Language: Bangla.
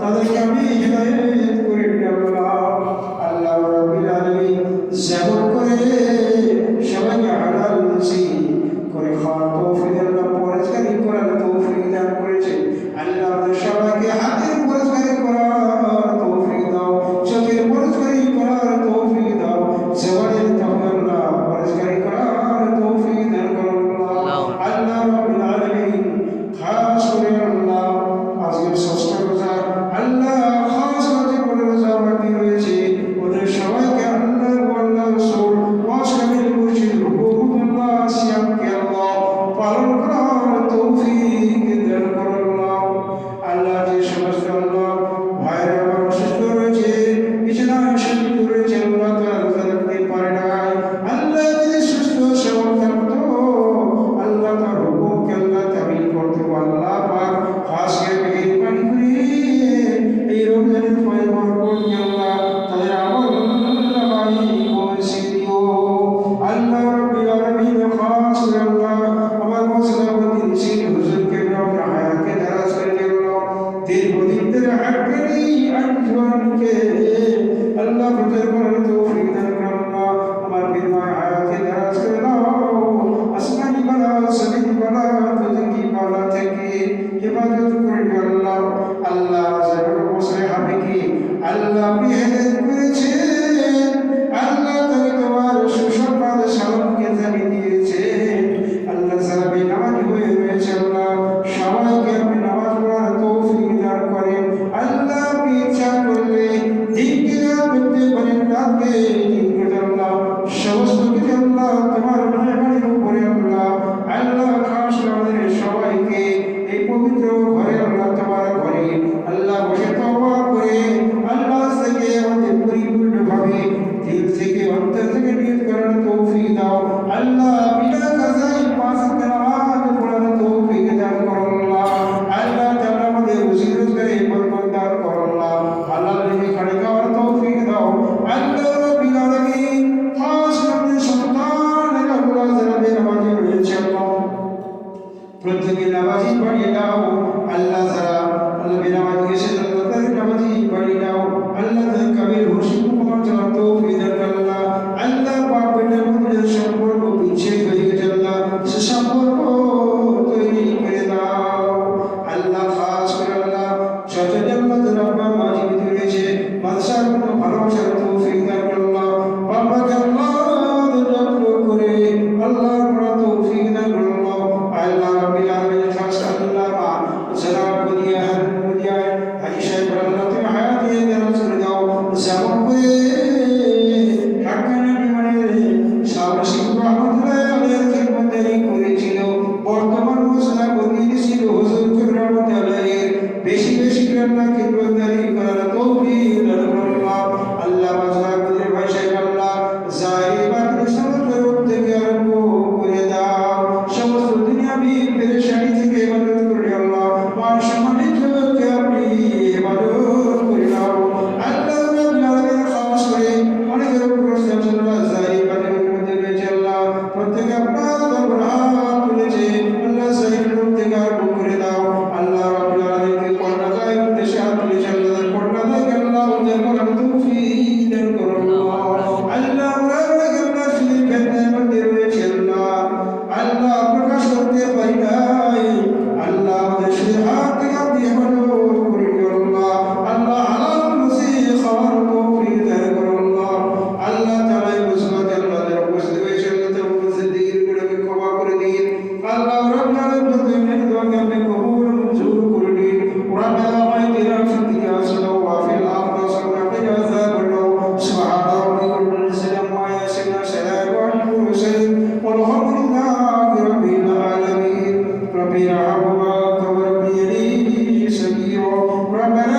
তাদেরকে আমি হিদায়াত করে দিলাম আল্লাহ রাব্বুল আলামিন যেমন করে সবাইকে হালাল রুজি করে খাওয়ার তৌফিক আল্লাহ পরিষ্কারি করার তৌফিক দান করেছে আল্লাহ আমাদের সবাইকে হাতের পরিষ্কারি করার তৌফিক দাও চোখের পরিষ্কারি করার তৌফিক দাও জবানের তাওয়াল্লা পরিষ্কারি করার তৌফিক দান করো আল্লাহ রাব্বুল আলামিন খাস করে আল্লাহ আজকের ষষ্ঠ রোজা আল্লাহ খাস করে বলে রোজা বাকি রয়েছে ওদের সবাইকে আল্লাহ রাসূল ওয়াসলামিল মুর্শিদ হুকুমুল্লাহ সিয়ামকে আল্লাহ পালন করার তৌফিক দান করো আল্লাহ যে সমস্ত আল্লাহ ভাইরা আমার অসুস্থ রয়েছে বিছানায় শুয়ে রয়েছে আল্লাহ তাআলা রোজা রাখতে পারে নাই আল্লাহ যদি সুস্থ সবল থাকতো আল্লাহ তার হুকুমকে আল্লাহ তামিল করতে আল্লাহ পাক খাস করে মেহেরবানি করে এই রমজানের পয়গম্বর বলতে আল্লাহ তাদের আমল নামায় পৌঁছে দিও আল্লাহ রাব্বুল আলামিন খাস করে আল্লাহ আমার মুসলিম দিন হুজুরকে আপনার হায়াতকে দারাজ করে দিও দীর্ঘদিন ধরে হায়াতকে আঞ্জওয়ানকে আল্লাহ প্রচার করার তৌফিক দান করো আমার বিমায় হায়াতকে দারাজ করে দাও আসমানি বালা জমিনি বালা দুনিয়া বালা থেকে হেফাজত করবে আল্লাহ আল্লাহ যেন বসে হবে কি আল্লাহ আপনি হেদায়েত করেছেন আল্লাহ তাকে তোমার সুসংবাদ সালামকে জানিয়ে দিয়েছেন আল্লাহ সালামে নামাজ হয়ে রয়েছে আল্লাহ সবাইকে আপনি নামাজ পড়ার তৌফিক দান করেন আল্লাহ আপনি ইচ্ছা করলে দিনকে রাত করতে পারেন রাতকে দিন করতে আল্লাহ সমস্ত কিছু আল্লাহ তোমার মেহরবানির উপরে আল্লাহ আল্লাহ খাস আমাদের সবাইকে এই পবিত্র ঘরে আল্লাহ তোমার ঘরে আল্লাহ বসে তওবা করে আল্লাহ থেকে আমাদের পরিপূর্ণভাবে দিল থেকে অন্তর থেকে নিয়ত করার তৌফিক দাও আল্লাহ বিনা কাজায় পাঁচ ওয়াক্ত নামাজ পড়ার তৌফিক দান করো আল্লাহ আল্লাহ তাআলা আমাদের রুজি রোজগারে বরকত দান করো আল্লাহ হালাল রিজিক খাড়ি খাওয়ার তৌফিক দাও আল্লাহ রাব্বুল আলামিন খাস আমাদের সন্তান আল্লাহ যারা নামাজি রয়েছে আল্লাহ প্রত্যেকে নামাজি বানিয়ে দাও আল্লাহ যারা আল্লাহ বেনামাজি গেছে আল্লাহ তাদের নামাজি বানিয়ে দাও আল্লাহ তাদের কাবিল হুশিন মুহাম্মদ যারা তৌফিক দান আল্লাহ আল্লাহ পাক বেটার মধ্যে সম্পর্ক বিচ্ছেদ হয়ে গেছে আল্লাহ সে সম্পর্ক তৈরি করে দাও আল্লাহ খাস করে আল্লাহ যতজন আল্লাহ যারা আপনার মাঝে ভিতরে রয়েছে বাদশার মতো ভালোবাসার তৌফিক দান আল্লাহ বাবাকে আল্লাহ যত্ন করে আল্লাহ আমরা তৌফিক দান আল্লাহ আল্লাহ রাব্বুল আলামিন খাস আল্লাহ যারা বুনিয়া হাজি সাহেব আল্লাহ তুমি হায়াতে দারাজ করে দাও যেমন করে হাক্কানি বিমানের সাবাসিক রহমতুল্লাহ আলাইহির খিদমতদারি করেছিল বর্তমান মুসলিম বনিয়ে ছিল হুজুর কিবরাম আলাইহির বেশি বেশি আল্লাহ খিদমতদারি করার তৌফিক দান করুন আল্লাহ বাজার ভাই সাহেব আল্লাহ জাহির বাতিল সমস্ত রূপ থেকে আরম্ভ করে দাও সমস্ত দুনিয়াবি পেরেশানি থেকে ইবাদত করে আল্লাহ মান সম্মানিত লোককে আপনি ইবাদত করে দাও আল্লাহ রাব্বুল আলামিন খাস করে অনেকের উপর আল্লাহ জাহির বাতিলের মধ্যে রয়েছে আল্লাহ প্রত্যেকে আপনার দরবার হাত তুলেছে আল্লাহ জাহির রূপ থেকে আরম্ভ করে দাও আল্লাহ রাব্বুল আলামিনকে করোনা যায় উদ্দেশ্যে হাত তুলেছে আল্লাহ করোনা যায় আল্লাহ ওদের করার তৌফিক দান করো আল্লাহ আমরা ফিলিপ ফেতনার মধ্যে রয়েছে আল্লাহ আল্লাহ প্রকাশ করতে পারি নাই আল্লাহ আমাদের শুধু হাত থেকে আপনি হেফাজত করে দিও আল্লাহ আল্লাহ হালাল রুজি খাওয়ার তৌফিক দান করো আল্লাহ তাআলা মুসলমান আল্লাহ যারা উপস্থিত হয়েছে আল্লাহ তাআলা মুসলিমদের গুনাহকে ক্ষমা করে দিন আল্লাহ রাব্বুল আলামিন তোমাদের দোয়াকে আপনি কবুল মঞ্জুর করে নিন রাব্বানা আতিনা ফিদ দুনিয়া হাসানাতাও ওয়া ফিল আখিরাতি হাসানাতাও ওয়া কিনা আযাবান্নার সুবহানা রাব্বিকা রাব্বিল ইজ্জাতি আম্মা ইয়াসিফুন সালাmun আলাল মুরসালিন ওয়ালহামদুলিল্লাহি রাব্বিল আলামিন رب ارحمهما كما ربياني صغيرا ربنا